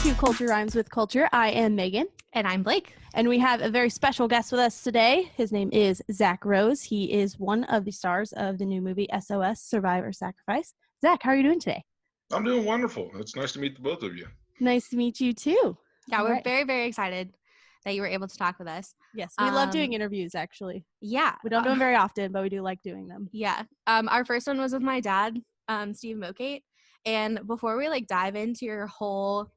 to Culture Rhymes with Culture. I am Megan. And I'm Blake. And we have a very special guest with us today. His name is Zach Rose. He is one of the stars of the new movie S.O.S. Survivor Sacrifice. Zach, how are you doing today? I'm doing wonderful. It's nice to meet the both of you. Nice to meet you too. Yeah, we're very, very excited that you were able to talk with us. Yes, we love doing interviews, actually. Yeah. We don't do them very often, but we do like doing them. Yeah. Our first one was with my dad, Steve Mokate. And before we dive into your whole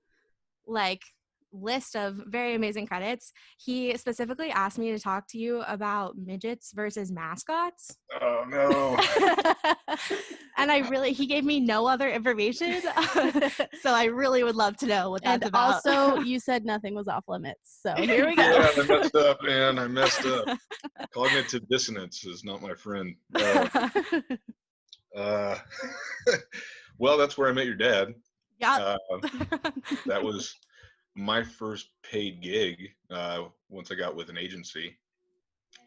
list of very amazing credits, he specifically asked me to talk to you about midgets versus mascots. Oh no. And he gave me no other information. So I really would love to know what that's about. And also, you said nothing was off limits. So here we go. Yeah, I messed up, man. I messed up. Cognitive dissonance is not my friend. Well, that's where I met your dad. Yeah. That was my first paid gig once I got with an agency.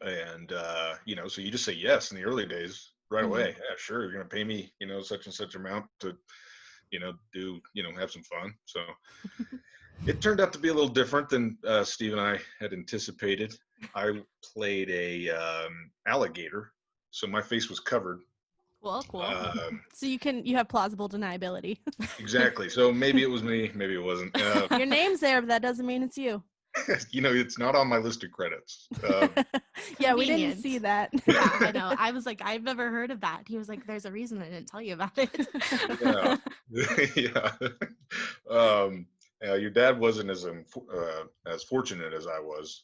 And, so you just say yes in the early days right away. Yeah, sure. You're going to pay me, such and such amount to, do, have some fun. So it turned out to be a little different than Steve and I had anticipated. I played a alligator. So my face was covered. Cool. So you have plausible deniability. Exactly. So maybe it was me, maybe it wasn't. Your name's there, but that doesn't mean it's you. It's not on my list of credits. Yeah, we didn't see that. Yeah, I know. I was like, I've never heard of that. He was like, there's a reason I didn't tell you about it. Yeah. Your dad wasn't as fortunate as I was.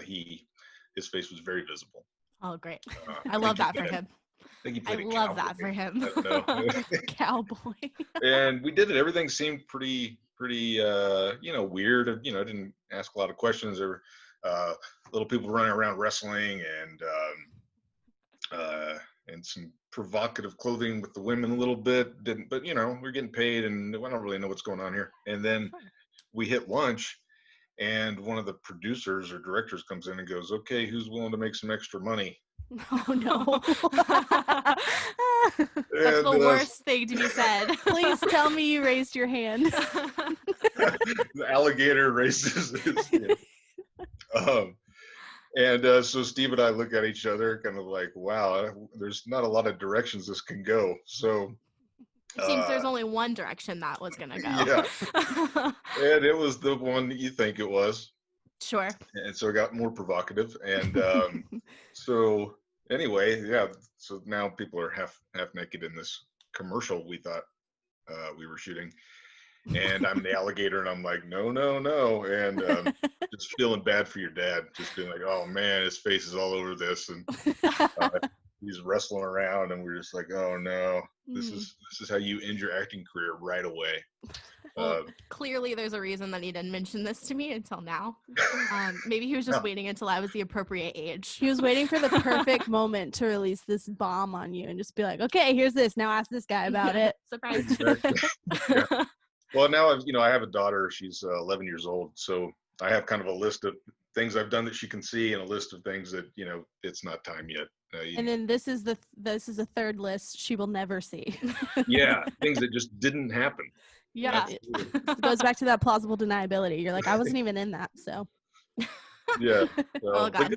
His face was very visible. Oh, great. I love that for him. I love that for him. Cowboy. And we did it. Everything seemed pretty weird. I didn't ask a lot of questions. There were little people running around wrestling and some provocative clothing with the women a little bit. But we're getting paid and I don't really know what's going on here. And then we hit lunch and one of the producers or directors comes in and goes, "Okay, who's willing to make some extra money?" Oh no. That's the worst thing to be said. Please tell me you raised your hand. The alligator raises his so Steve and I look at each other kind of like, wow, there's not a lot of directions this can go. So it seems there's only one direction that was gonna go. Yeah. And it was the one that you think it was. Sure. And so it got more provocative. And so anyway, yeah, so now people are half naked in this commercial we thought we were shooting. And I'm the alligator and I'm like, no. And just feeling bad for your dad, just being like, oh man, his face is all over this. And he's wrestling around and we're just like, oh no, this is how you end your acting career right away. Well, clearly there's a reason that he didn't mention this to me until now. Maybe he was just waiting until I was the appropriate age. He was waiting for the perfect moment to release this bomb on you and just be like, okay, here's this. Now ask this guy about it. Surprise. Exactly. Yeah. Well, now I have a daughter. She's 11 years old. So I have kind of a list of things I've done that she can see and a list of things that, it's not time yet. And then this is a third list she will never see. Yeah, things that just didn't happen. Yeah, it goes back to that plausible deniability. You're like, I wasn't even in that, so. Yeah. Oh, the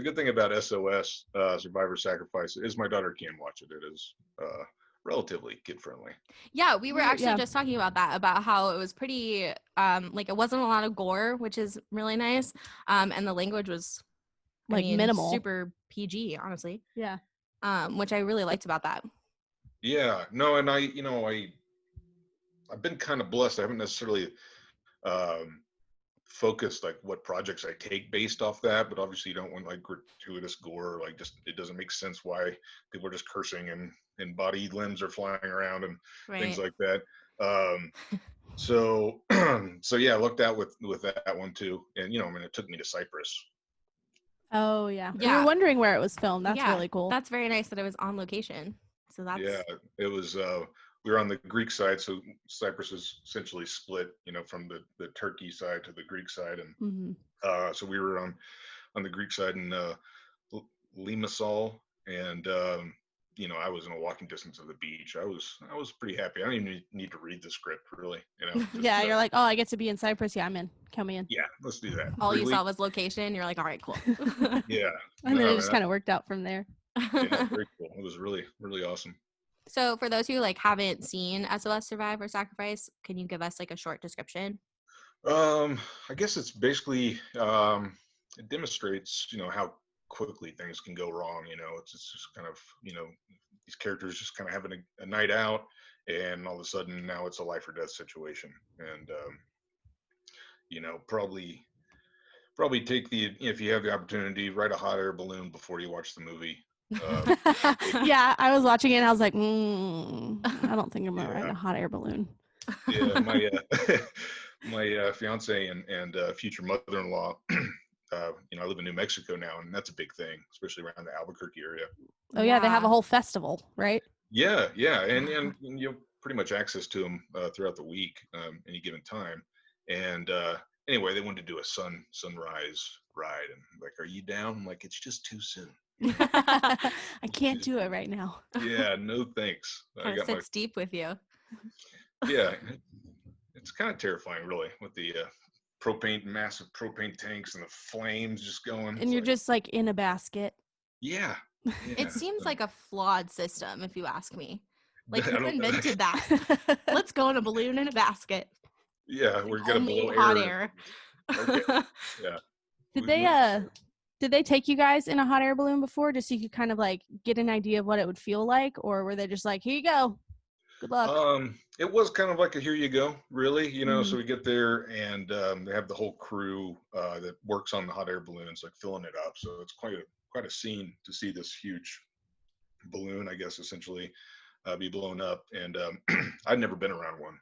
good thing about S.O.S. Survivor Sacrifice is my daughter can watch it. It is relatively kid friendly. Yeah, we were actually just talking about that, about how it was pretty it wasn't a lot of gore, which is really nice. And the language was minimal, super PG, honestly. Yeah. Which I really liked about that. Yeah. No, and I've been kind of blessed. I haven't necessarily focused what projects I take based off that, but obviously you don't want gratuitous gore, just it doesn't make sense why people are just cursing and body limbs are flying around and things like that. So yeah, I looked out with that one too, and it took me to Cyprus. Oh yeah. We were wondering where it was filmed. That's really cool. That's very nice that it was on location. So that's it was. We were on the Greek side, so Cyprus is essentially split, from the Turkey side to the Greek side, and so we were on the Greek side in Limassol, and I was in a walking distance of the beach. I was pretty happy. I don't even need to read the script really. Just, yeah, you're like, oh, I get to be in Cyprus. Yeah, I'm in. Count me in. yeah, let's do that. All 3 you weeks. saw was location. You're like, all right, cool. Yeah, And then it just kind of worked out from there. yeah, very cool. It was really, really awesome. So for those who like haven't seen SOS Survive or Sacrifice, can you give us like a short description? I guess it's basically it demonstrates how quickly things can go wrong. It's just kind of these characters just kind of having a night out, and all of a sudden now it's a life or death situation, and probably take if you have the opportunity, write a hot air balloon before you watch the movie. Yeah, I was watching it and I was like, I don't think I'm gonna ride a hot air balloon. Yeah, my fiance and future mother-in-law. I live in New Mexico now, and that's a big thing, especially around the Albuquerque area. Oh yeah, they have a whole festival, right? Yeah, and you have pretty much access to them throughout the week, any given time. And anyway, they wanted to do a sunrise ride, and like, are you down? I'm like, it's just too soon. I can't do it right now. Yeah, no thanks. Kind of sits deep with you. Yeah, it's kind of terrifying, really, with the massive propane tanks and the flames just going. And you're just like in a basket. Yeah. It seems like a flawed system, if you ask me. Like, who invented that? Let's go in a balloon in a basket. Yeah, we're gonna blow hot air. Okay. Yeah. Did they take you guys in a hot air balloon before, just so you could kind of like get an idea of what it would feel like, or were they just like, here you go, good luck? It was kind of like a here you go, really. So we get there, and they have the whole crew that works on the hot air balloons, like filling it up. So it's quite a scene to see this huge balloon, I guess, essentially be blown up. And I'd never been around one,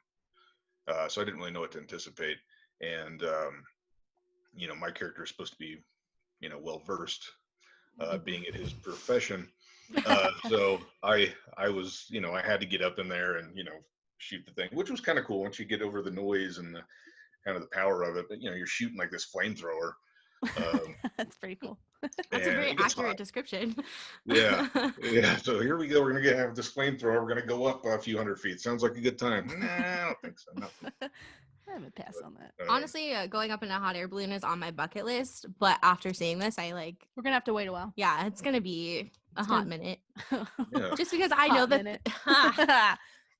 so I didn't really know what to anticipate. And my character is supposed to be well versed, being in his profession. So I was, I had to get up in there and shoot the thing, which was kind of cool once you get over the noise and the kind of the power of it. But you're shooting like this flamethrower. That's pretty cool. That's a very accurate description. Yeah. So here we go. We're gonna have this flamethrower. We're gonna go up a few hundred feet. Sounds like a good time. Nah, I don't think so. Nothing. I would pass on that. Honestly, going up in a hot air balloon is on my bucket list, but after seeing this, we're gonna have to wait a while. Yeah, it's gonna be a hot minute. Yeah. Just because I know that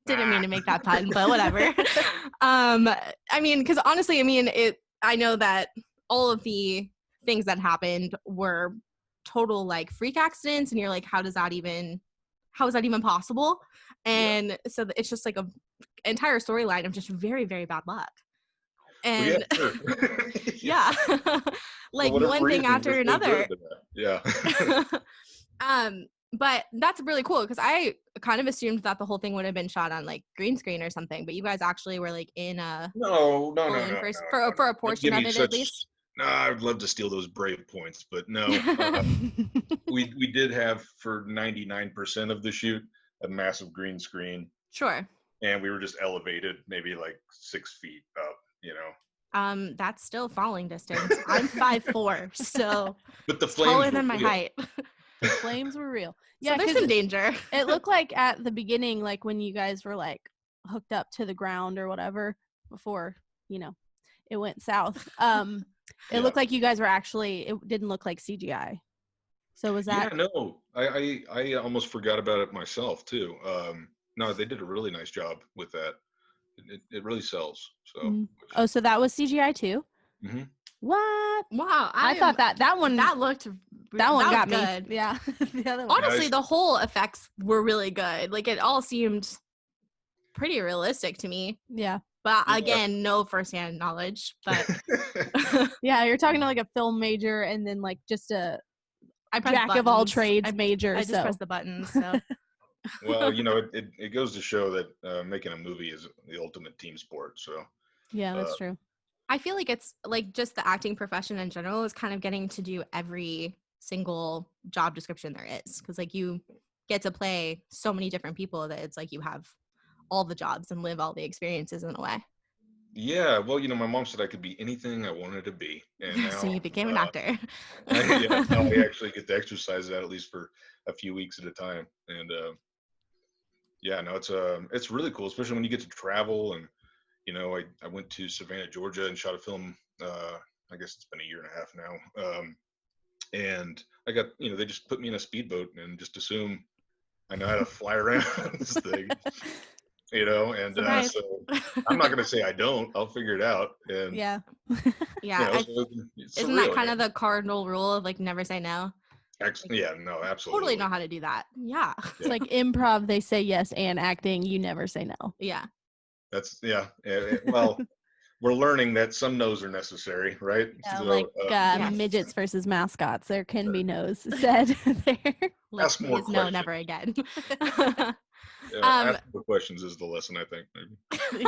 didn't mean to make that pun, but whatever. Because honestly, I know that all of the things that happened were total like freak accidents, and you're like, how is that even possible? And so it's just like a entire storyline of just very, very bad luck. And yeah, like one thing after another. Yeah. But that's really cool because I kind of assumed that the whole thing would have been shot on like green screen or something, but you guys actually were like in a no, for a portion of it at least. No, I'd love to steal those brave points, but no. We did have for 99% of the shoot a massive green screen. Sure. And we were just elevated maybe like 6 feet up, That's still falling distance. I'm 5'4", so but the flames taller than my height. The flames were real. Yeah, so there's some danger. It looked like at the beginning, like when you guys were like hooked up to the ground or whatever before, it went south. It looked like you guys were it didn't look like CGI. So was that? Yeah, no, I almost forgot about it myself too. No, they did a really nice job with that. It really sells. So. Mm-hmm. Oh, so that was CGI too? Mm-hmm. What? Wow, I thought that one got good. Me. Yeah. The other one. Honestly, the whole effects were really good. Like it all seemed pretty realistic to me. Yeah. But again, no firsthand knowledge. But yeah, you're talking to like a film major and then like just a jack of all trades major. I just press the buttons. So. Well, it goes to show that making a movie is the ultimate team sport. So yeah, that's true. I feel like it's like just the acting profession in general is kind of getting to do every single job description there is, because like you get to play so many different people that it's like you have all the jobs and live all the experiences in a way. Yeah, well, my mom said I could be anything I wanted to be, and So now you became an actor. now I actually get to exercise that at least for a few weeks at a time, and yeah, no, it's really cool, especially when you get to travel. And I went to Savannah, Georgia, and shot a film. I guess it's been a year and a half now, and I got they just put me in a speedboat and just assume I know how to fly around this thing, and Surprise. so I'm not going to say I don't. I'll figure it out. And Yeah. Yeah. so it's Isn't that surreal, kind of the cardinal rule of like never say no? Yeah, no, absolutely. Totally know how to do that. Yeah. It's like improv, they say yes, and acting, you never say no. Yeah. That's well, we're learning that some no's are necessary, right? Yeah, So, like Yes. midgets versus mascots, there can be no's said there. Like ask more please no, questions. never again. Ask more questions is the lesson, I think. Maybe.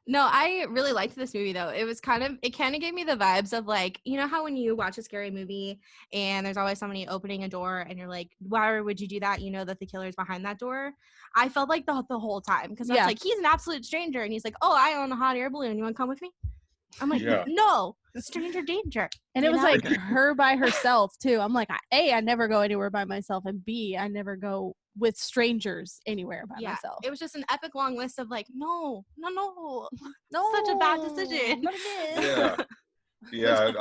No, I really liked this movie though. It kind of gave me the vibes of like, you know how when you watch a scary movie and there's always somebody opening a door and you're like, why would you do that? You know that the killer's behind that door. I felt like the whole time because I was like, he's an absolute stranger and he's like, oh, I own a hot air balloon. You want to come with me? I'm like, no, stranger danger. And it was like her by herself too. I'm like, A, I never go anywhere by myself, and B, I never go with strangers anywhere by myself. It was just an epic long list of like, no, such a bad decision. Yeah,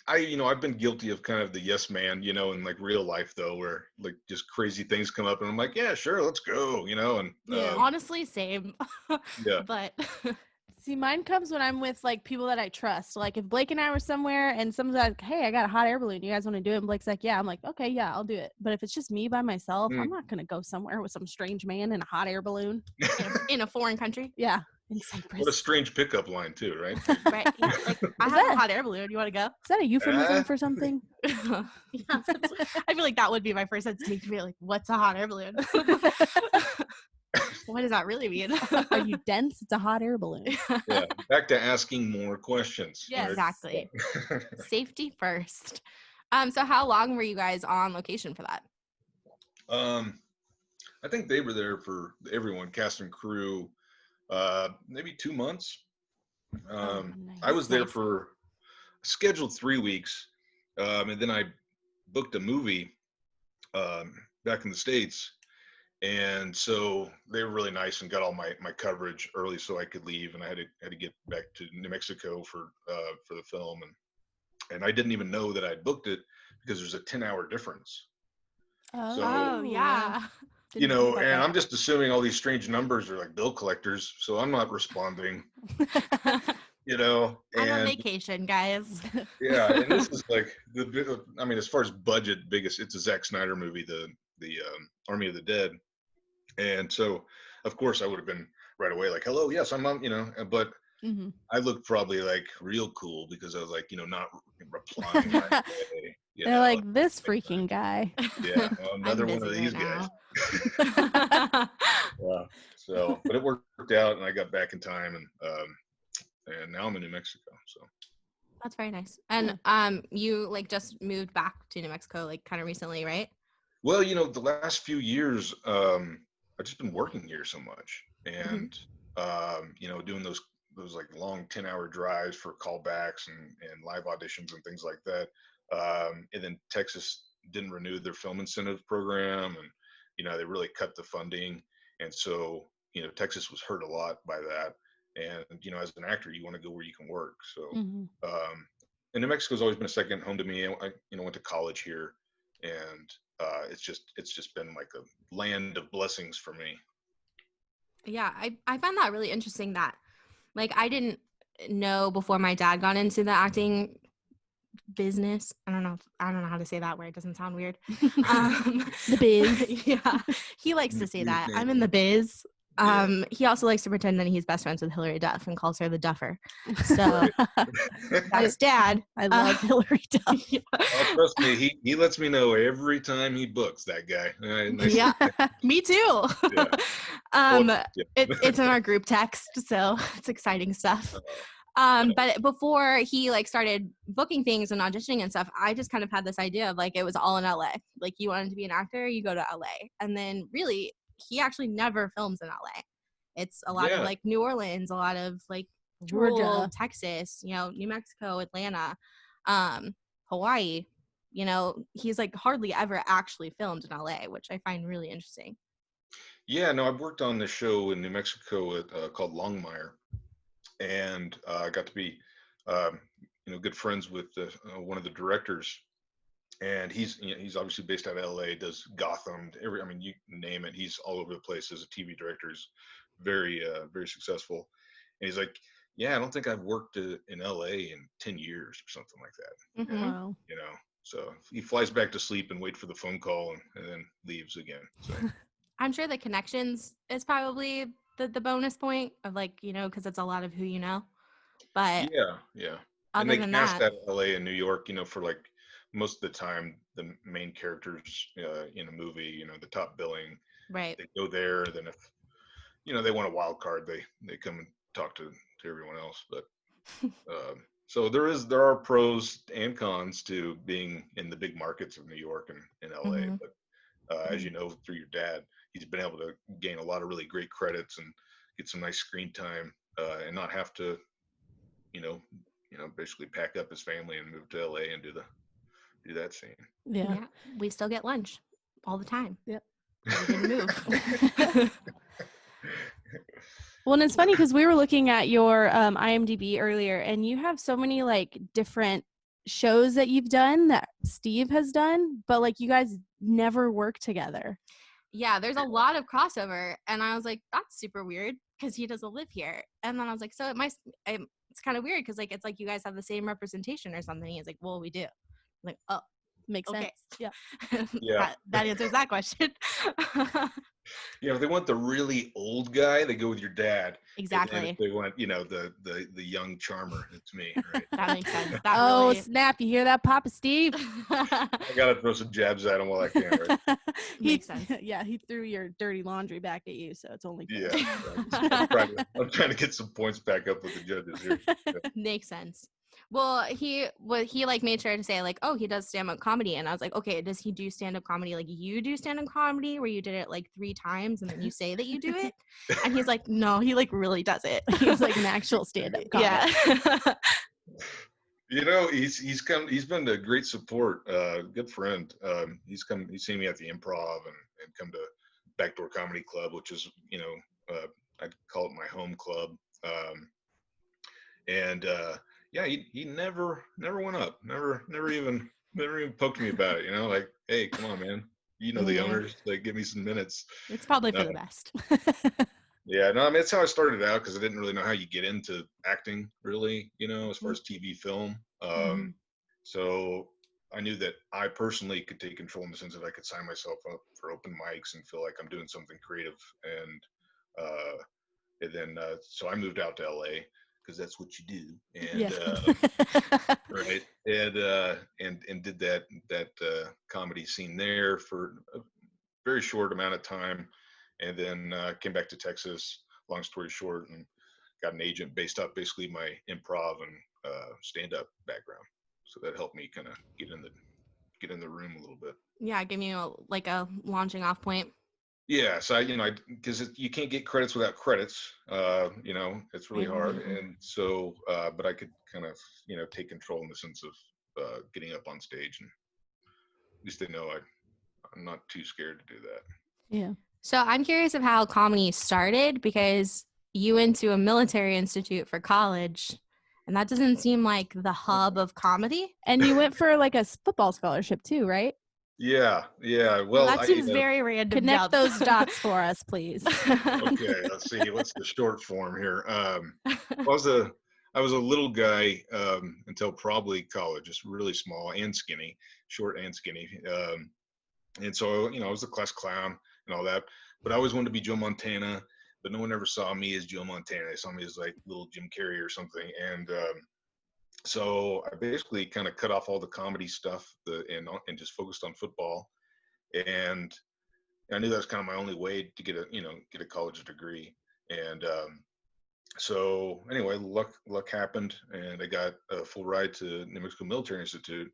I've been guilty of kind of the yes man, in like real life though, where like just crazy things come up and I'm like, yeah, sure, let's go, and honestly, same. Yeah. But see, mine comes when I'm with like people that I trust. Like if Blake and I were somewhere and someone's like, hey, I got a hot air balloon, you guys want to do it? And Blake's like, yeah. I'm like, okay, yeah, I'll do it. But if it's just me by myself, I'm not gonna go somewhere with some strange man in a hot air balloon in a foreign country. Yeah, in Cyprus. What a strange pickup line too, right? Right. Yeah, like, I have a hot air balloon. You want to go? Is that a euphemism for something? Yeah, I feel like that would be my first instinct to be like, what's a hot air balloon? What does that really mean? Are you dense? It's a hot air balloon. Yeah. Back to asking more questions. Yeah, right? exactly. Safety first. So how long were you guys on location for that? I think they were there for everyone, cast and crew, maybe 2 months. Nice. I was there for scheduled 3 weeks, and then I booked a movie back in the States. And so they were really nice and got all my coverage early so I could leave, and I had to get back to New Mexico for the film, and I didn't even know that I'd booked it because there's a 10-hour difference. Oh, yeah. And I'm just assuming all these strange numbers are like bill collectors, so I'm not responding. I'm on vacation, guys. Yeah, and this is like as far as budget, biggest, it's a Zack Snyder movie, the Army of the Dead. And so, of course, I would have been right away like, hello, yes, I'm on, but I looked probably like real cool because I was like, not replying right away. They're like, this freaking guy. Yeah, another one of these guys. Yeah. So, but it worked out, and I got back in time, and now I'm in New Mexico. So that's very nice. And you like just moved back to New Mexico like kind of recently, right? Well, the last few years, I've just been working here so much, and doing those like long 10-hour drives for callbacks and live auditions and things like that. And then Texas didn't renew their film incentive program, and they really cut the funding, and so Texas was hurt a lot by that. And as an actor, you want to go where you can work. So, and New Mexico's always been a second home to me. I went to college here, and it's just been like a land of blessings for me. Yeah, I found that really interesting that like I didn't know before my dad got into the acting business. I don't know how to say that word. It doesn't sound weird. The biz. Yeah. He likes to say that. I'm in the biz. He also likes to pretend that he's best friends with Hillary Duff and calls her the Duffer. So that's Dad. I love Hillary Duff. Yeah. Oh, trust me, he lets me know every time he books, that guy. Yeah, me too. Yeah. It's in our group text, so it's exciting stuff. But before he like started booking things and auditioning and stuff, I just kind of had this idea of like it was all in LA. Like you wanted to be an actor, you go to LA. And then really he actually never films in LA. It's a lot of Yeah. like New Orleans, a lot of like Georgia. rural Texas, you know, New Mexico, Atlanta, Hawaii. You know, he's like hardly ever actually filmed in LA, which I find really interesting. Yeah, no, I've worked on this show in New Mexico called Longmire, and I got to be, um, good friends with one of the directors, and he's obviously based out of LA, does Gotham, I mean, you name it, he's all over the place as a TV director. He's very successful, and he's like, yeah, I don't think I've worked in LA in 10 years or something like that. Mhm. Wow. So he flies back to sleep and wait for the phone call and then leaves again. So I'm sure the connections is probably the bonus point of like, you know, because it's a lot of who you know. But yeah. And other they than cast that, out of LA and New York, for like most of the time, the main characters in a movie, the top billing, right. they go there. Then if they want a wild card, they come and talk to everyone else. But so there are pros and cons to being in the big markets of New York and LA. Mhm. But as you know, through your dad, he's been able to gain a lot of really great credits and get some nice screen time, and not have to, you know, basically pack up his family and move to LA and do that scene. Yeah. Yeah, we still get lunch all the time. Yep. We didn't move. Well, and it's funny because we were looking at your IMDb earlier, and you have so many like different shows that you've done that Steve has done, but like you guys never work together. Yeah, there's a lot of crossover, and I was like, that's super weird because he doesn't live here. And then I was like, so it's kind of weird because like it's like you guys have the same representation or something. He's like, well, we do. I'm like, oh, Makes okay. sense. Yeah. Yeah. that answers that question. If they want the really old guy, they go with your dad. And Exactly. if they want, the young charmer, it's me, right? That makes sense. That Oh, really snap. You hear that, Papa Steve? I gotta throw some jabs at him while I can, right? Makes sense. Yeah, he threw your dirty laundry back at you, so it's only fair. Yeah. I'm trying to get some points back up with the judges here. Yeah. Makes sense. Well, he like made sure to say like, oh, he does stand-up comedy, and I was like, okay, does he do stand-up comedy like you do stand-up comedy where you did it like 3 times and then you say that you do it? And he's like, no, he like really does it. He's like an actual stand-up comic. Yeah. He's been a great support, good friend. He's seen me at the Improv and come to Backdoor Comedy Club, which is, I'd call it my home club. Yeah, he never went up, never even poked me about it, like, hey, come on, man, the Yeah. owners, like, give me some minutes. It's probably for No. the best. Yeah, no, I mean, that's how I started out, because I didn't really know how you get into acting, really, as far as TV, film. Mhm. So I knew that I personally could take control in the sense that I could sign myself up for open mics and feel like I'm doing something creative. And then, so I moved out to LA because that's what you do. And, Yeah. right. And did that comedy scene there for a very short amount of time. And then came back to Texas, long story short, and got an agent based off basically my improv and stand-up background. So that helped me kind of get in the room a little bit. Yeah, give me a launching off point. Yeah, so because you can't get credits without credits. It's really hard, and so but I could kind of take control in the sense of getting up on stage, and at least they know I'm not too scared to do that. Yeah. So I'm curious of how comedy started, because you went to a military institute for college, and that doesn't seem like the hub of comedy. And you went for like a football scholarship too, right? Yeah. Well, that seems very random. Connect those dots for us, please. Okay, let's see. What's the short form here? I was a little guy until probably college, just really small and skinny, short and skinny. And so, I was the class clown and all that, but I always wanted to be Joe Montana, but no one ever saw me as Joe Montana. They saw me as like little Jim Carrey or something. And so I basically kind of cut off all the comedy stuff and just focused on football. And I knew that was kind of my only way to get a college degree. And so anyway, luck happened, and I got a full ride to New Mexico Military Institute.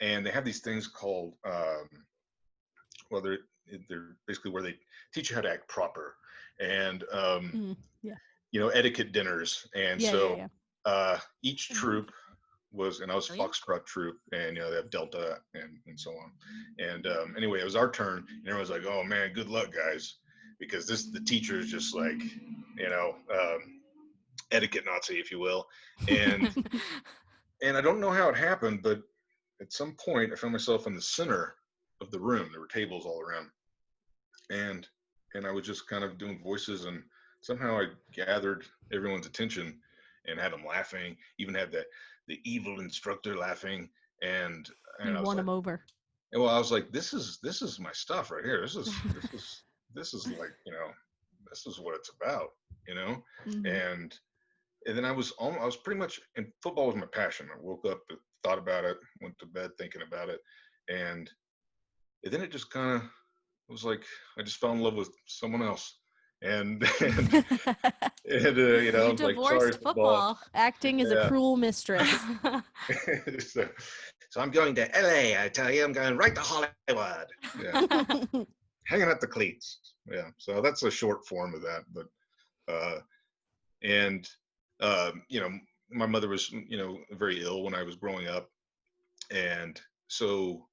And they have these things called, they're basically where they teach you how to act proper, and Yeah. etiquette dinners. And so Yeah. each Mhm. troop was, and I was Brilliant. Foxtrot troop, and they have Delta and so on. And anyway, it was our turn, and everyone's like, "Oh man, good luck, guys," because the teacher is just like, etiquette Nazi, if you will. And and I don't know how it happened, but at some point I found myself in the center of the room. There were tables all around, and I was just kind of doing voices, and somehow I gathered everyone's attention and had them laughing. Even had the evil instructor laughing, and You I was won like, them over. well, I was like, this is my stuff right here. This is like, this is what it's about, you know. Mhm. And then I was pretty much, and football was my passion. I woke up, thought about it, went to bed thinking about it, and then it just kind of was like I just fell in love with someone else, and I You was like, sorry, divorced football. football. Acting is a Yeah. cruel mistress. so I'm going to LA. I tell you, I'm going right to Hollywood. Yeah, hanging up the cleats. Yeah, so that's a short form of that. But and my mother was very ill when I was growing up, and so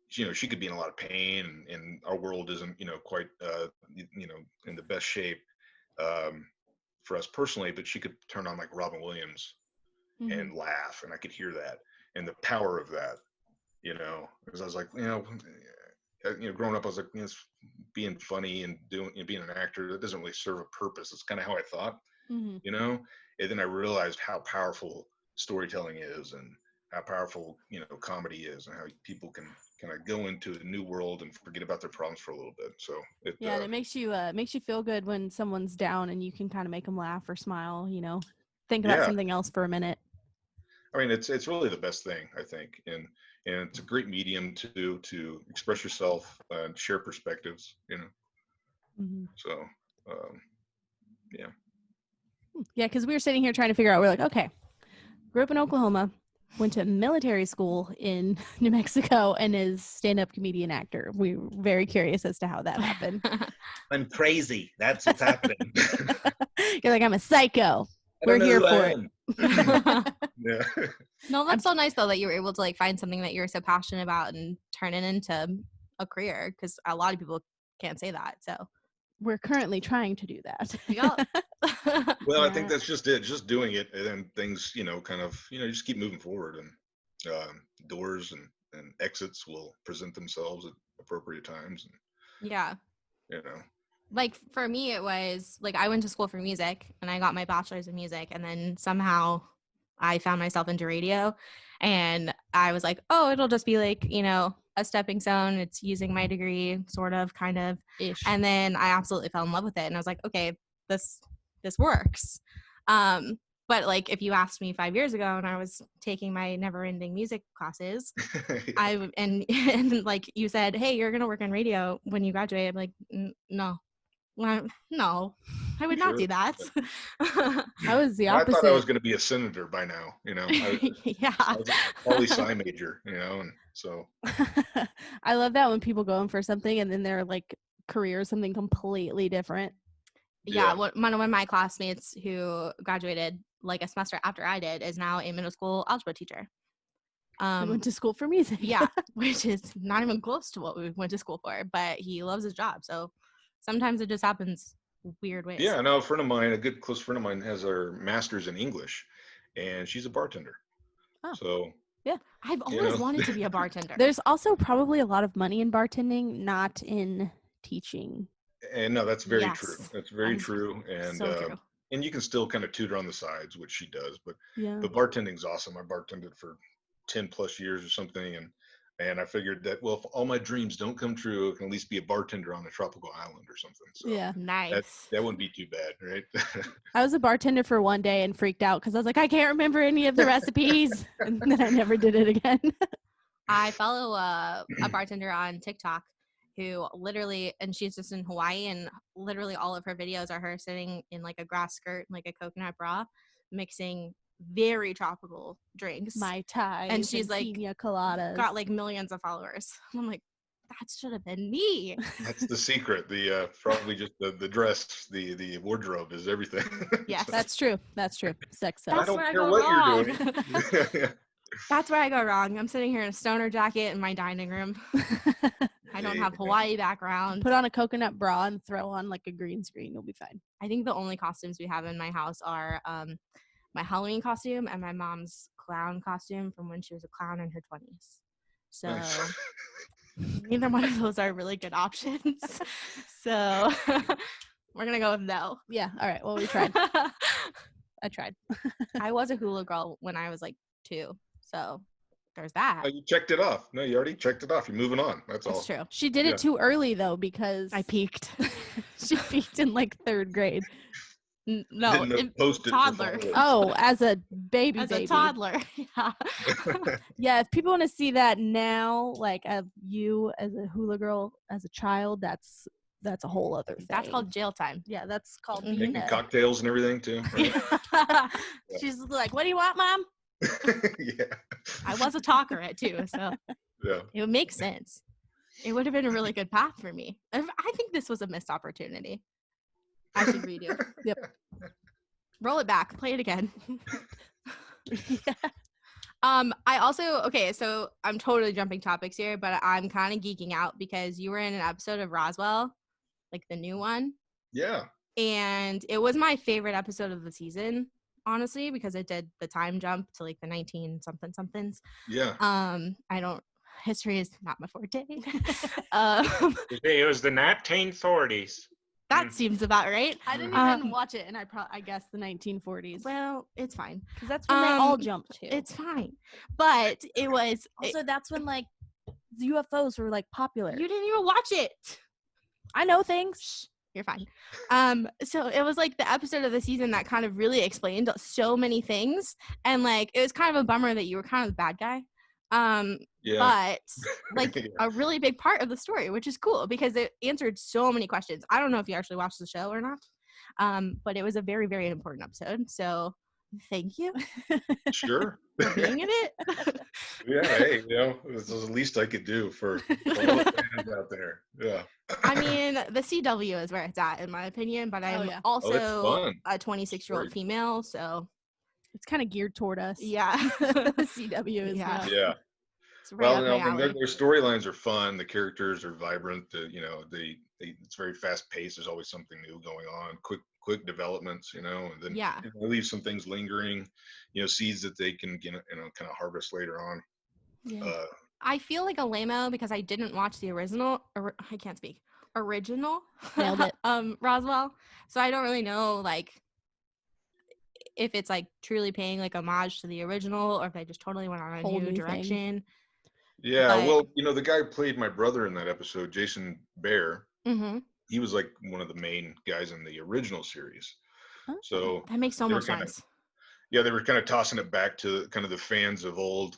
she could be in a lot of pain, and our world isn't quite in the best shape um, for us personally, but she could turn on like Robin Williams Mhm. and laugh, and I could hear that and the power of that, because I was like, growing up, I was like, being funny and being an actor, that doesn't really serve a purpose. It's kind of how I thought, Mhm. and then I realized how powerful storytelling is, and how powerful comedy is, and how people can kind of go into a new world and forget about their problems for a little bit. So Yeah, and it makes you feel good when someone's down and you can kind of make them laugh or smile. Think about yeah, something else for a minute. I mean, it's really the best thing, I think, and it's a great medium to express yourself and share perspectives, Mhm. So yeah. Yeah, because we were sitting here trying to figure out. We're like, okay, grew up in Oklahoma, went to military school in New Mexico, and is stand-up comedian actor. We were very curious as to how that happened. I'm crazy. That's what's happening. You're like, I'm a psycho. I We're don't know here who for I it. am. Yeah. No, that's so nice though that you were able to like find something that you're so passionate about and turn it into a career, because a lot of people can't say that. So We're currently trying to do that. yeah. Well, I think Yeah. that's just it. Just doing it, and then things, kind of, just keep moving forward, and doors and exits will present themselves at appropriate times, Yeah. and Like for me, it was like I went to school for music and I got my bachelor's in music, and then somehow I found myself into radio, and I was like, oh, it'll just be like, a stepping stone. It's using my degree, sort of, kind of. Ish. And then I absolutely fell in love with it, and I was like, okay, this works. But like if you asked me 5 years ago and I was taking my never-ending music classes, yeah. and like you said, hey, you're gonna work in radio when you graduate, I'm like, no. Well, no, I would not Sure. do that. I was the I thought I was opposite. going to be a senator by now. Yeah. I was a poli-sci major, and so I love that when people go in for something and then their like career is something completely different. Yeah. yeah. One of my classmates who graduated like a semester after I did is now a middle school algebra teacher. I went to school for music. Yeah, which is not even close to what we went to school for, but he loves his job. So sometimes it just happens weird ways. Yeah, no, a friend of mine, a good close friend of mine, has her master's in English, and she's a bartender. Oh. So Yeah. I've always wanted to be a bartender. There's also probably a lot of money in bartending, not in teaching. and no, that's very true. Yes. That's very That is true. And so true. and you can still kind of tutor on the sides, which she does. But Yeah. bartending's awesome. I bartended for 10 plus years or something, and I figured that, well, if all my dreams don't come true, I can at least be a bartender on a tropical island or something. So Yeah. Nice. that wouldn't be too bad, right? I was a bartender for one day and freaked out because I was like, I can't remember any of the recipes. And then I never did it again. I follow a bartender on TikTok who literally, and she's just in Hawaii, and literally all of her videos are her sitting in like a grass skirt, like a coconut bra, mixing very tropical drinks. Mai Tai And she's like pina coladas. got like millions of followers. I'm like, that should have been me. That's the secret. The probably just the dress, the wardrobe is everything. Yes. That's true. That's true. Sex I sells. That's don't where I care go what wrong. you're doing. That's where I go wrong. I'm sitting here in a stoner jacket in my dining room. I don't have Hawaii background. Put on a coconut bra and throw on like a green screen. You'll be fine. I think the only costumes we have in my house are my Halloween costume and my mom's clown costume from when she was a clown in her 20s. So Nice. neither one of those are really good options. So we're going to go with no. Yeah. All right. Well, we tried. I tried. I was a hula girl when I was like 2. So there's that. Oh, you checked it off. No, you already checked it off. You're moving on. That's all. That's true. She did Yeah. it too early though because I peaked. she peaked in like 3rd grade. No, Didn't know post it for toddler. followers. Oh, as a baby. As a toddler. Yeah. Yeah, if people want to see that now, like of you as a hula girl as a child, that's a whole other thing. That's called jail time. yeah, that's called Mhm. being Making a- cocktails and everything too. Right? She's like, "What do you want, Mom?" Yeah. I was a talker at 2, so Yeah. it would make sense. It would have been a really good path for me. I think this was a missed opportunity. I should redo. Yep. Roll it back. Play it again. Yeah. I also, okay, so I'm totally jumping topics here, but I'm kind of geeking out because you were in an episode of Roswell, like the new one, Yeah. and it was my favorite episode of the season, honestly, because it did the time jump to like the 19-somethings. Yeah. History is not my forte. It was the 1940s. That seems about right. I didn't even watch it, and I guess the 1940s. Well, it's fine. Because that's when they all jumped to. It's fine. But it was, also that's when like UFOs were like popular. you didn't even watch it. I know things. You're fine. So it was like the episode of the season that kind of really explained so many things. And like, it was kind of a bummer that you were kind of the bad guy. Yeah. But like Yeah. a really big part of the story, which is cool because it answered so many questions. I don't know if you actually watched the show or not. But it was a very, very important episode. So thank you Sure. for being in it. Yeah. Hey, this is the least I could do for all the fans out there. Yeah. I mean, the CW is where it's at, in my opinion, but I'm yeah. also fun. a 26-year-old Great. female, so It's kind of geared toward us. yeah. The CW is Yeah. not. Yeah. It's right up Well, my I mean, alley. their storylines are fun. The characters are vibrant. It's very fast paced. There's always something new going on. Quick developments. And then Yeah. they leave some things lingering. Seeds that they can kind of harvest later on. Yeah. I feel like a lame-o because I didn't watch the original. I can't speak. Original. Nailed it. Roswell. So I don't really know like if it's like truly paying like homage to the original or if they just totally went on a Whole new new thing. direction. Yeah. But- Well, the guy who played my brother in that episode, Jason Bear. Mm-hmm. He was like one of the main guys in the original series. Oh. So That makes so They were much kinda- sense. yeah, they were kind of tossing it back to kind of the fans of old.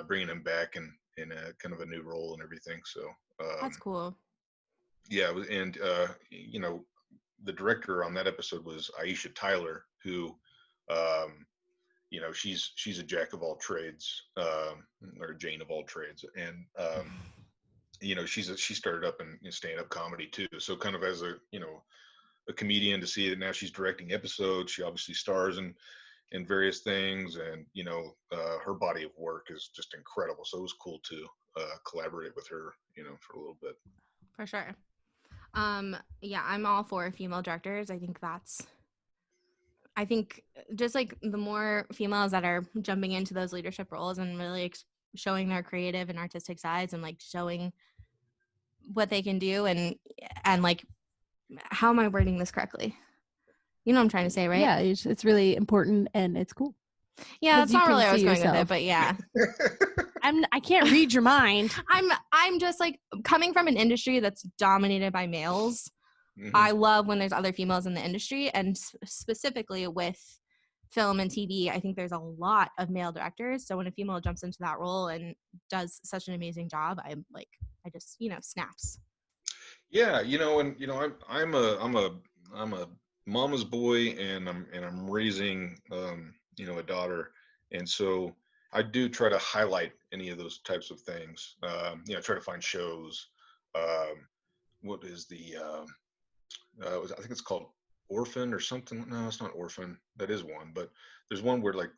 Bringing him back in a kind of a new role and everything. So That's cool. yeah, and the director on that episode was Aisha Tyler, who she's a jack of all trades, or Jane of all trades, and she started up in stand-up comedy too. So kind of as a comedian, to see that now she's directing episodes. She obviously stars in various things, and her body of work is just incredible. So it was cool to collaborate with her for a little bit. For sure. Yeah, I'm all for female directors. I think just like the more females that are jumping into those leadership roles and really showing their creative and artistic sides and like showing what they can do and like, how am I wording this correctly? You know what I'm trying to say, right? Yeah, it's really important and it's cool. Yeah, 'Cause that's you not can really where I was see going with yourself. it, but yeah. I can't read your mind. I'm just like coming from an industry that's dominated by males. Mhm. I love when there's other females in the industry, and specifically with film and TV, I think there's a lot of male directors. So when a female jumps into that role and does such an amazing job, I just snaps. Yeah, I'm a mama's boy, and I'm raising a daughter, and so I do try to highlight any of those types of things. Try to find shows. What is the I think it's called Orphan or something. No, it's not Orphan. That is one, but there's one where like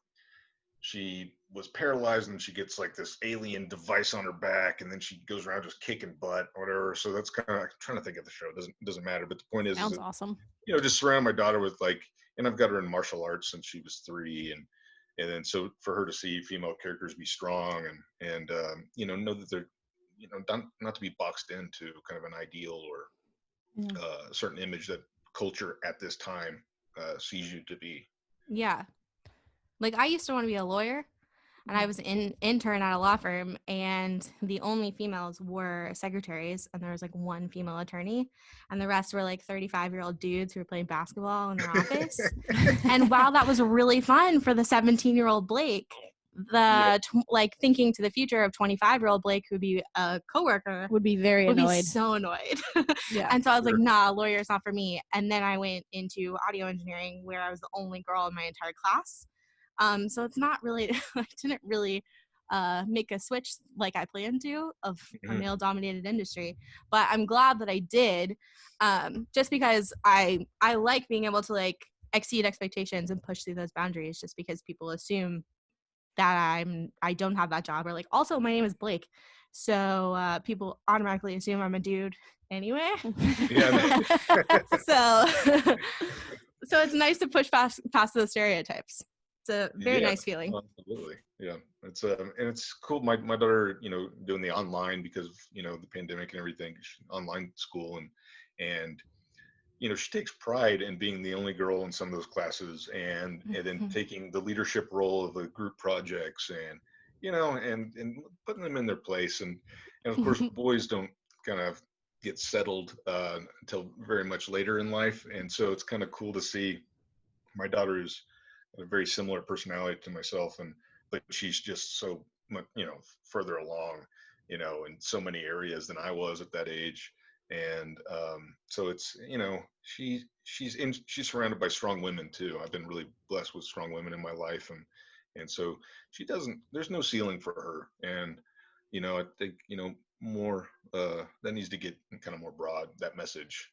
she was paralyzed and she gets like this alien device on her back, and then she goes around just kicking butt or whatever. So that's kind of, I'm trying to think of the show. It doesn't matter. But the point is Sounds that, awesome. just surround my daughter with like, and I've got her in martial arts since she was 3, and then so for her to see female characters be strong and know that they're not to be boxed into kind of an ideal or a certain image that culture at this time sees you to be. Yeah. Like I used to want to be a lawyer, and I was an intern at a law firm, and the only females were secretaries, and there was like one female attorney, and the rest were like 35-year-old dudes who were playing basketball in their office. And while that was really fun for the 17-year-old Blake, like thinking to the future of 25-year-old Blake, who would be a coworker, would be very would annoyed. be so annoyed. Yeah. And so I was like, nah, lawyer's not for me. And then I went into audio engineering, where I was the only girl in my entire class. So it's not really, I didn't really make a switch like I planned to of a male dominated industry, but I'm glad that I did, just because I like being able to like exceed expectations and push through those boundaries, just because people assume that I don't have that job, or like, also my name is Blake, so people automatically assume I'm a dude anyway. Yeah. so it's nice to push past those stereotypes. It's a very nice feeling. Absolutely. Yeah. It's and it's cool. My daughter, doing the online because of, the pandemic and everything, online school and she takes pride in being the only girl in some of those classes and then taking the leadership role of the group projects and and putting them in their place and of course boys don't kind of get settled until very much later in life, and so it's kind of cool to see my daughter is a very similar personality to myself, but she's just so much further along in so many areas than I was at that age. And so it's she's surrounded by strong women too. I've been really blessed with strong women in my life, and so there's no ceiling for her. And I think more that needs to get kind of more broad, that message.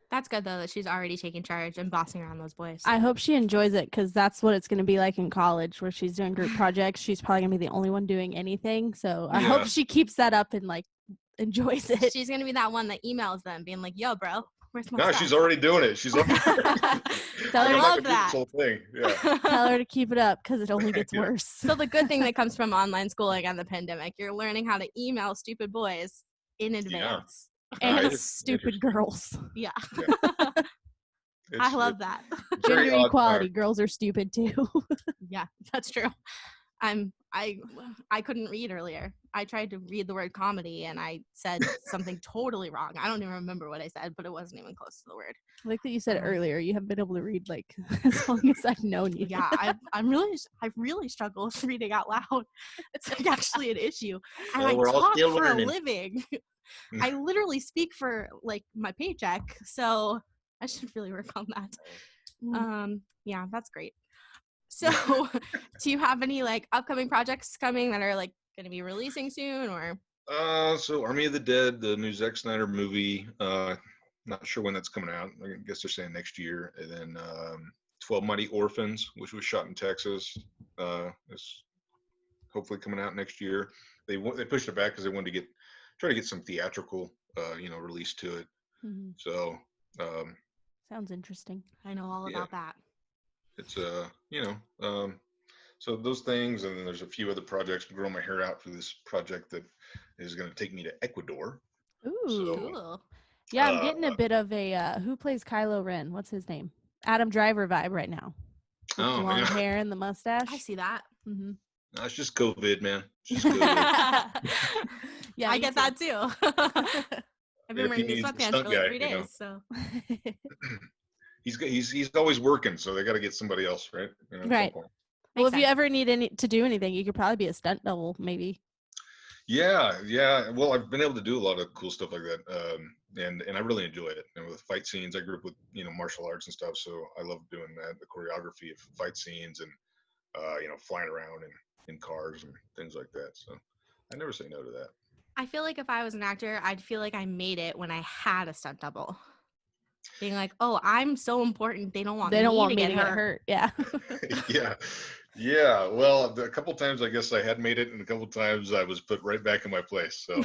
That's good though, that she's already taking charge and bossing around those boys. I hope she enjoys it, because that's what it's going to be like in college, where she's doing group projects. She's probably going to be the only one doing anything. So I hope she keeps that up and like enjoys it. She's going to be that one that emails them being like, yo, bro, where's my No, stuff? she's already doing it. She's already Tell her, love that. This whole thing. Yeah. Tell her to keep it up, because it only gets worse. So the good thing that comes from online schooling and the pandemic, you're learning how to email stupid boys in advance. And stupid girls. Yeah. I love that. Gender equality. Girls are stupid too. Yeah, that's true. I couldn't read earlier. I tried to read the word comedy and I said something totally wrong. I don't even remember what I said, but it wasn't even close to the word. I like that you said earlier you haven't been able to read like as long as I've known you. Yeah, I really struggle with reading out loud. It's like actually an issue. And I talk for a living. I literally speak for like my paycheck, so I should really work on that. Yeah, that's great. So do you have any like upcoming projects coming that are like going to be releasing soon, or? So Army of the Dead, the new Zack Snyder movie, not sure when that's coming out. I guess they're saying next year. And then 12 Mighty Orphans, which was shot in Texas, is hopefully coming out next year. They pushed it back because they wanted to try to get some theatrical release to it. So sounds interesting. I know all about that. It's so those things, and then there's a few other projects. I'm growing my hair out for this project that is going to take me to Ecuador. Ooh, cool. Yeah, I'm getting a bit of a who plays Kylo Ren? What's his name? Adam Driver vibe right now. With the long hair and the mustache. I see that. No, it's just COVID, man. It's just COVID. Yeah, I get that too. I've been wearing these sweatpants for like 3 days, so. He's always working, so they got to get somebody else, right? Right. Well, if you ever need to do anything, you could probably be a stunt double, maybe. Yeah. Well, I've been able to do a lot of cool stuff like that, and I really enjoy it. And with fight scenes, I grew up with martial arts and stuff, so I love doing that, the choreography of fight scenes and flying around and in cars and things like that. So I never say no to that. I feel like if I was an actor, I'd feel like I made it when I had a stunt double. Being like, oh, I'm so important. They don't want me to get hurt. Yeah. Yeah. Well, a couple times I guess I had made it, and a couple times I was put right back in my place. So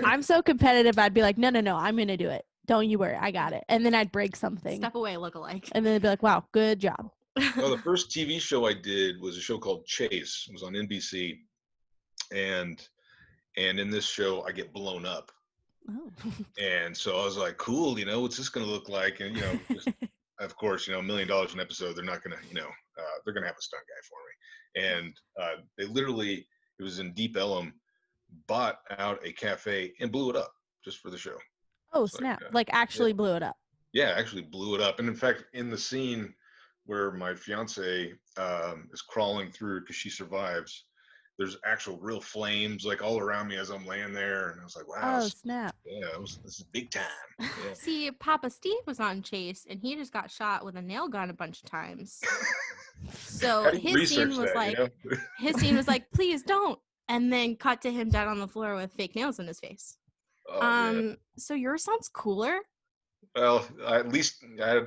I'm so competitive. I'd be like, no, I'm going to do it. Don't you worry. I got it. And then I'd break something. Step away, look alike. And then they'd be like, wow, good job. Well, the first TV show I did was a show called Chase. It was on NBC. And in this show, I get blown up. Oh. And so I was like, cool, what's this going to look like? And, just, of course, $1 million an episode, they're not going to, they're going to have a stunt guy for me. And they literally, it was in Deep Ellum, bought out a cafe and blew it up just for the show. Oh, snap. Like actually blew it up. Yeah, actually blew it up. And in fact, in the scene where my fiance is crawling through because she survives, there's actual real flames like all around me as I'm laying there. And I was like, wow. Oh, snap. Yeah, this is big time. Yeah. See, Papa Steve was on Chase and he just got shot with a nail gun a bunch of times. So his scene was like, please don't. And then cut to him dead on the floor with fake nails in his face. Oh, so yours sounds cooler. Well, at least I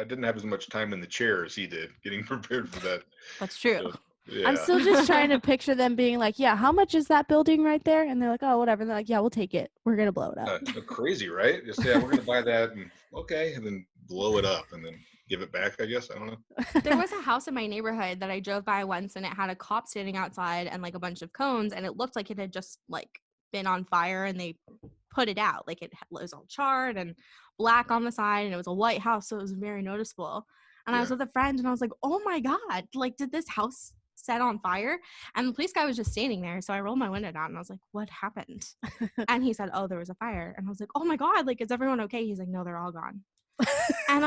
didn't have as much time in the chair as he did getting prepared for that. That's true. So, yeah. I'm still just trying to picture them being like, yeah, how much is that building right there? And they're like, oh, whatever. And they're like, yeah, we'll take it. We're going to blow it up. Crazy, right? Just, yeah, we're going to buy that and okay. And then blow it up and then give it back, I guess. I don't know. There was a house in my neighborhood that I drove by once and it had a cop standing outside and like a bunch of cones. And it looked like it had just like been on fire and they put it out. Like it was all charred and black on the side and it was a white house. So it was very noticeable. And I was with a friend and I was like, oh my God, like did this house set on fire? And the police guy was just standing there. So I rolled my window down and I was like, what happened? And he said, oh, there was a fire. And I was like, oh my God, like, is everyone okay? He's like, no, they're all gone. And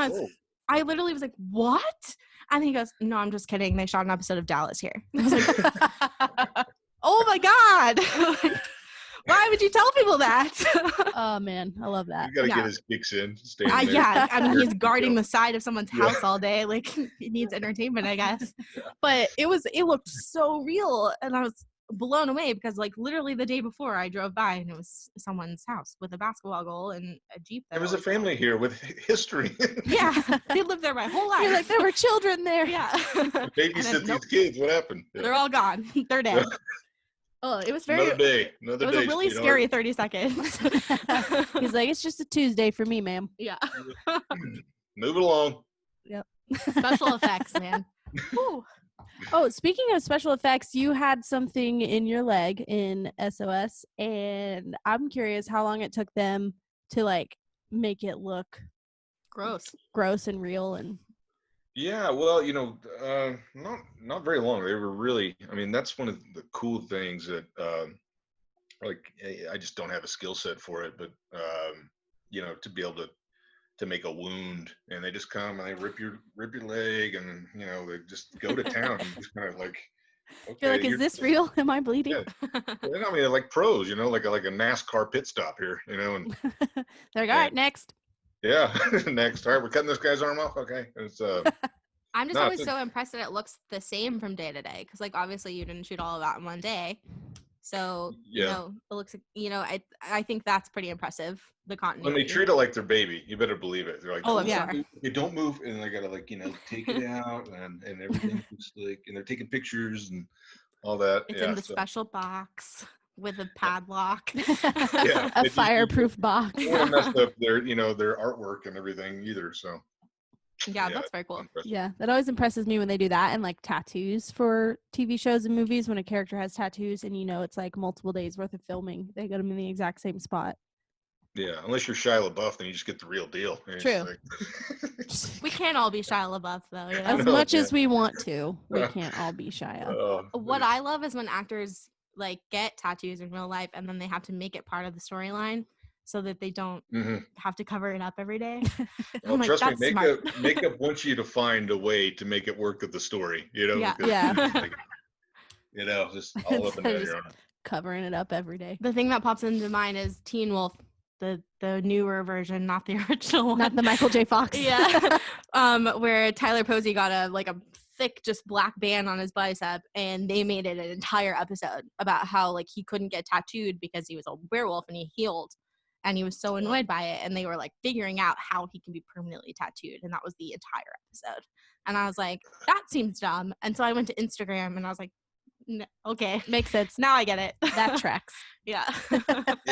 I literally was like, what? And he goes, no, I'm just kidding. They shot an episode of Dallas here. I was like, oh my God. Why would you tell people that? Oh, man. I love that. You got to get his kicks in. Yeah. I mean, he's guarding the side of someone's house all day. Like, he needs entertainment, I guess. But it looked so real. And I was blown away because, like, literally the day before I drove by and it was someone's house with a basketball goal and a Jeep. There was a family here with history. Yeah. They lived there my whole life. You're like, there were children there. Yeah. Babysit these kids. What happened? Yeah. They're all gone. They're dead. Oh, it was very. Another day. It was a really scary 30 seconds. He's like, it's just a Tuesday for me, ma'am. Yeah. Move it along. Yep. Special effects, man. Ooh. Oh, speaking of special effects, you had something in your leg in S.O.S. and I'm curious how long it took them to like make it look gross and real and. Yeah, well, not very long. They were really, I mean, that's one of the cool things that, like, I just don't have a skill set for it, but, to be able to make a wound, and they just come and they rip your leg, and, they just go to town and just kind of like, okay. You're like, is this real? Am I bleeding? Yeah. I mean, they're like pros, like a NASCAR pit stop here, and they're like, all right, next. Yeah, next. All right, we're cutting this guy's arm off. Okay, it's I'm just always so impressed that it looks the same from day to day because, like, obviously you didn't shoot all of that in one day, so it looks. I think that's pretty impressive. The continuity. When they treat it like their baby, you better believe it. They're like, oh yeah, they don't move, and they gotta take it out, and everything looks like, and they're taking pictures and all that. It's in the special box with a padlock. A fireproof box. They don't mess up their artwork and everything either. So. Yeah, that's very cool. Yeah, that always impresses me when they do that, and like tattoos for TV shows and movies. When a character has tattoos, and it's like multiple days worth of filming, they get them in the exact same spot. Yeah, unless you're Shia LaBeouf, then you just get the real deal. True. We can't all be Shia LaBeouf, though. As much as we want to, we can't all be Shia. What I love is when actors like get tattoos in real life, and then they have to make it part of the storyline. So that they don't have to cover it up every day. Well, trust me, makeup wants you to find a way to make it work with the story. Yeah. Just all up and down your arm. Covering it up every day. The thing that pops into mind is Teen Wolf, the newer version, not the original one. Not the Michael J. Fox. Yeah. Where Tyler Posey got a thick, just black band on his bicep, and they made it an entire episode about how like he couldn't get tattooed because he was a werewolf and he healed, and he was so annoyed by it, and they were like figuring out how he can be permanently tattooed, and that was the entire episode. And I was like, that seems dumb. And so I went to Instagram and I was like, okay, Makes sense. now I get it. That tracks. Yeah. Yeah,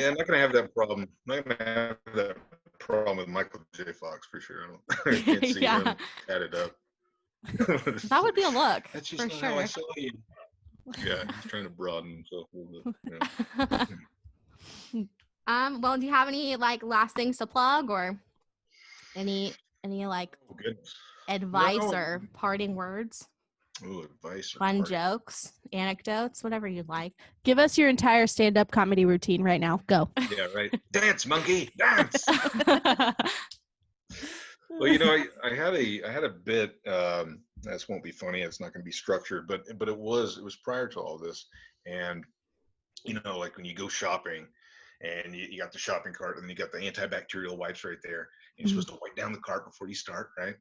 I'm not gonna have that problem. I'm not gonna have that problem with Michael J. Fox for sure. I can't see Yeah. him tatted up. That would be a look That's just for not how I sure. saw you. Yeah, he's trying to broaden himself a little bit. Yeah. Well, do you have any like last things to plug or any like Oh, goodness. advice No. or parting words, Ooh, advice. or fun part- jokes, anecdotes, whatever you'd like? Give us your entire stand-up comedy routine right now. Go. Yeah, right. Dance, monkey, dance. Well, you know, I had a bit. This won't be funny. It's not going to be structured, but it was prior to all this. And you know, like when you go shopping, and you got the shopping cart, and then you got the antibacterial wipes right there. And you're supposed to wipe down the cart before you start, right?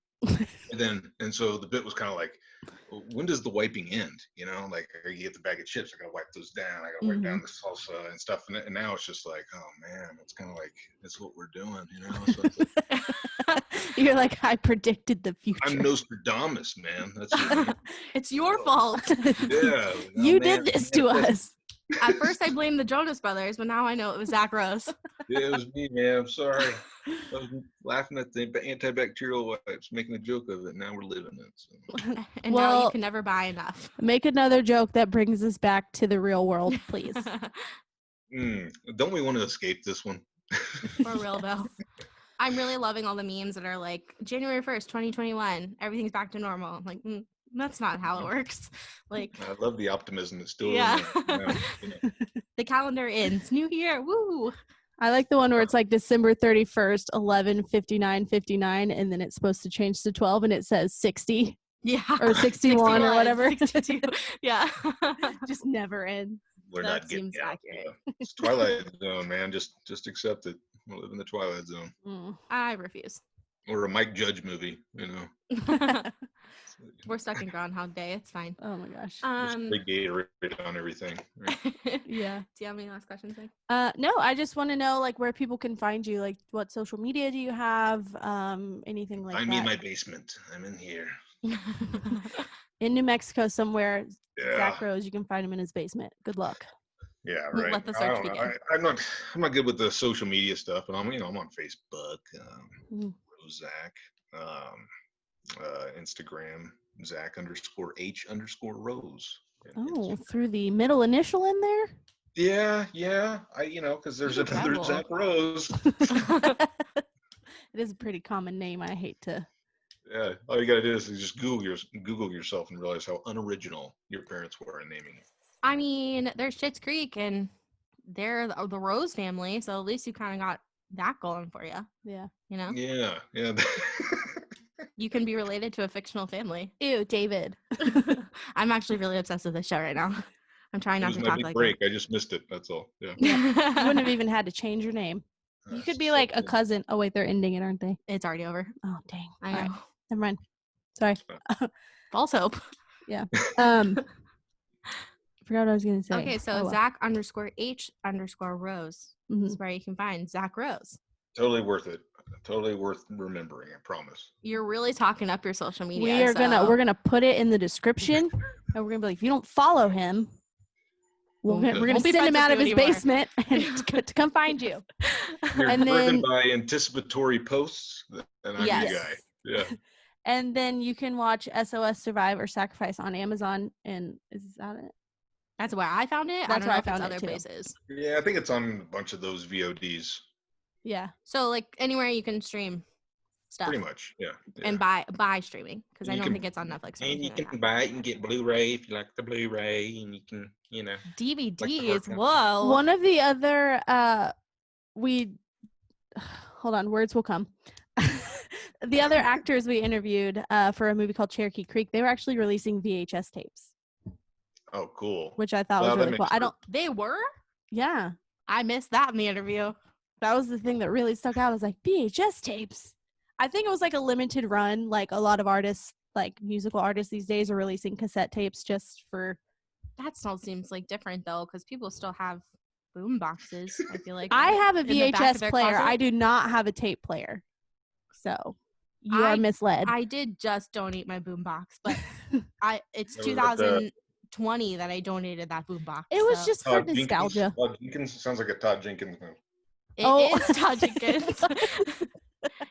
And so the bit was kind of like, well, when does the wiping end? You know, like you get the bag of chips, I gotta wipe those down. I gotta wipe down the salsa and stuff. And now it's just like, oh man, it's kind of like that's what we're doing, you know. So it's like, You're like, I predicted the future. I'm Nostradamus, man. That's what It's your fault. yeah. You oh, man, did this to us. At first, I blamed the Jonas Brothers, but now I know it was Zach Rose. Yeah, it was me, man. I'm sorry. I was laughing at the antibacterial wipes, making a joke of it. Now we're living it. So. And now Well- you can never buy enough. Make another joke that brings us back to the real world, please. Don't we want to escape this one? For real though. I'm really loving all the memes that are like January 1st, 2021, everything's back to normal. I'm like, that's not how it works. Like, I love the optimism that's still Yeah. in there. You know. the calendar ends. New year. Woo. I like the one where it's like December 31st, 11:59:59, and then it's supposed to change to 12, and it says 60 Yeah. or 61 or whatever. 62. Yeah. Just never ends. We're That not getting seems out. accurate. Yeah. It's Twilight Zone, man. Just accept it. We live in the Twilight Zone. I refuse. Or a Mike Judge movie, you know. We're stuck in Groundhog Day. It's fine. Oh my gosh. Just big Gatorade on everything. Right? Yeah. Do you have any last questions, Meg? No, I just want to know like where people can find you. Like, what social media do you have? Anything like I'm that? in my basement. I'm in here. In New Mexico somewhere. Yeah. Zach Rose, you can find him in his basement. Good luck. Yeah, Let right. the I search don't know. begin. I'm not good with the social media stuff, but I'm on Facebook, Mm. Zach, Instagram, Zach_H_Rose. Oh, through the middle initial in there? Yeah. Because there's Good another trouble. Zach Rose. It is a pretty common name. I hate to. Yeah, all you gotta do is just Google yourself and realize how unoriginal your parents were in naming it. I mean, there's Schitt's Creek and they're the Rose family, so at least you kind of got that going for you. Yeah. You know, Yeah. you can be related to a fictional family. Ew, David. I'm actually really obsessed with this show right now. I'm trying It not was to my talk big like break. I just missed it. That's all. Yeah. You wouldn't that. have even had to change your name. You could be So like a cool. cousin. Oh wait, they're ending it, aren't they? It's already over. Oh dang. I All know. right, never mind. Sorry. False hope. Forgot what I was gonna say. Okay, so Oh, well. Zach_H_Rose Mhm. is where you can find Zach Rose. Totally worth it. Totally worth remembering. I promise. You're really talking up your social media. We are so- we're gonna put it in the description, and we're gonna be like, if you don't follow him, we're Okay. gonna Won't be send him friends out of with his you anymore. basement and to come find you. You're And driven then- by anticipatory posts, and I'm Yes. your guy. Yeah. And then you can watch SOS Survive or Sacrifice on Amazon. And is that it? That's where I found it. That's I don't where know I if it's found it other too. places. Yeah, I think it's on a bunch of those VODs. Yeah. So like anywhere you can stream stuff Pretty much. Yeah. and buy streaming because I You don't can- think it's on Netflix. or And you anything like can that. buy it and get Blu-ray if you like the Blu-ray, and you can, DVDs. hardcover. Whoa. One of the other hold on, words will come. The other actors we interviewed for a movie called Cherokee Creek, they were actually releasing VHS tapes, Oh, cool. which I thought Well, was that really cool. makes I don't. They were? Yeah, I missed that in the interview. that was the thing that really stuck out. I was like, VHS tapes. I think it was like a limited run. Like a lot of artists like musical artists these days are releasing cassette tapes just for. That still seems like different though, because people still have boom boxes. I feel like I have a in the back of VHS their player. closet. I do not have a tape player. So you are misled. I did just donate my boom box, but it's That was at the- 2020 that I donated that boom box. It was so just for Todd Jenkins. nostalgia. Todd Jenkins sounds like a Todd Jenkins move. It is Todd Jenkins.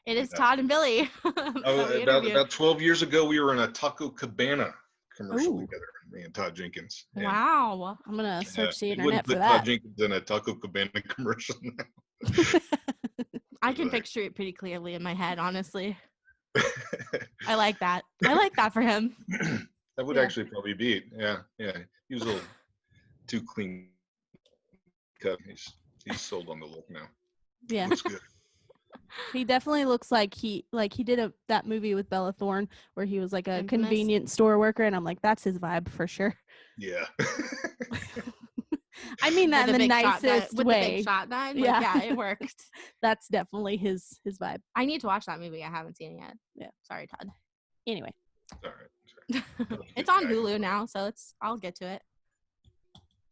It is Todd and Billy. About 12 years ago, we were in a Taco Cabana commercial Ooh. together, me and Todd Jenkins. And, Wow. I'm gonna search the you internet wouldn't for put Todd that. Jenkins in a Taco Cabana commercial now. I can picture it pretty clearly in my head, honestly. I like that. I like that for him. That would actually probably be it. Yeah. He was a little too clean cut. He's sold on the look now. Yeah, Looks good. he definitely looks like he did that movie with Bella Thorne where he was like a Infamous. convenience store worker, and I'm like, that's his vibe for sure. Yeah. I mean that in the With the nicest big way. shot vibe. Yeah. Yeah, it worked. That's definitely his vibe. I need to watch that movie. I haven't seen it yet. Yeah. Sorry, Todd. Anyway, All right. It's on Hulu now, so I'll get to it.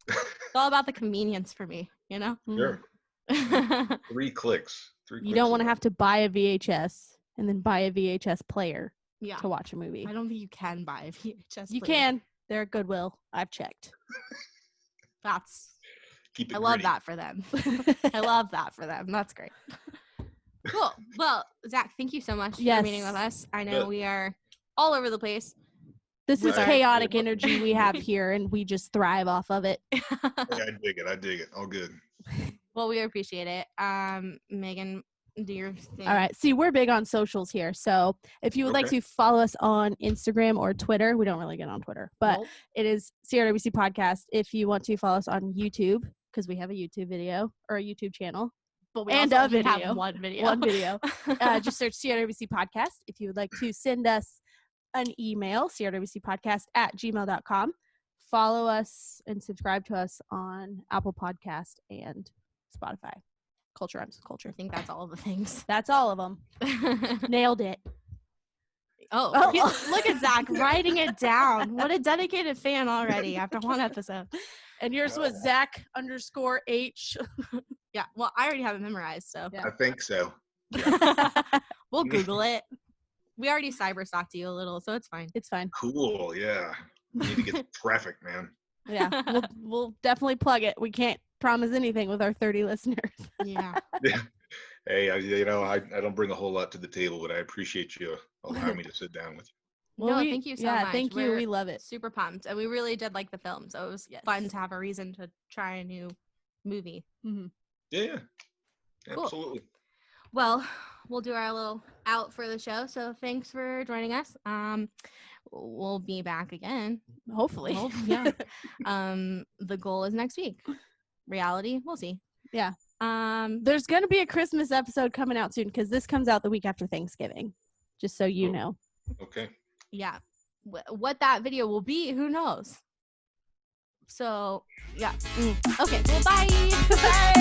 It's all about the convenience for me, you know? Sure. I 3 clicks. you don't want to have to buy a VHS and then buy a VHS player Yeah. to watch a movie. I don't think you can buy a VHS. You player. can. They're at Goodwill. I've checked. Keep it I love gritty. that for them. I love that for them. That's great. Cool. Well, Zach, thank you so much Yes. for meeting with us. I know Yeah. we are all over the place. This is Right. chaotic energy we have here, and we just thrive off of it. Yeah, I dig it. All good. Well, we appreciate it. Meagan, do your thing. All right. See, we're big on socials here. So if you would like Okay. to follow us on Instagram or Twitter, we don't really get on Twitter, but Nope. it is CRWC Podcast. If you want to follow us on YouTube, because we have a YouTube video or a YouTube channel, But we and also a only have video. one video. one video, just search CRWC Podcast. If you would like to send us an email, crwcpodcast@gmail.com. Follow us and subscribe to us on Apple Podcast and Spotify. Culture Rhymes with I Culture. think that's all the things. That's all of them. Nailed it. Oh, look at Zach writing it down. What a dedicated fan already after one episode. And yours was Zach_H. Yeah, well, I already have it memorized, so Yeah. I think so. we'll Google it. We already cyberstalked you a little, so it's fine. It's fine. Cool. Yeah. We need to get the traffic, man. Yeah, we'll definitely plug it. We can't promise anything with our 30 listeners. Yeah. Hey, I don't bring a whole lot to the table, but I appreciate you allowing me to sit down with you. No, thank you so much. Thank you. We're We love it. super pumped, and we really did like the film, so it was fun to have a reason to try a new movie. Mm-hmm. Yeah. Cool. Absolutely. Well, we'll do our little out for the show. So thanks for joining us. We'll be back again. Hopefully. Yeah. The goal is next week. Reality, we'll see. Yeah. There's going to be a Christmas episode coming out soon because this comes out the week after Thanksgiving, just so you know. Okay. Yeah. What that video will be, who knows? So, yeah. Okay. Well, bye. Bye.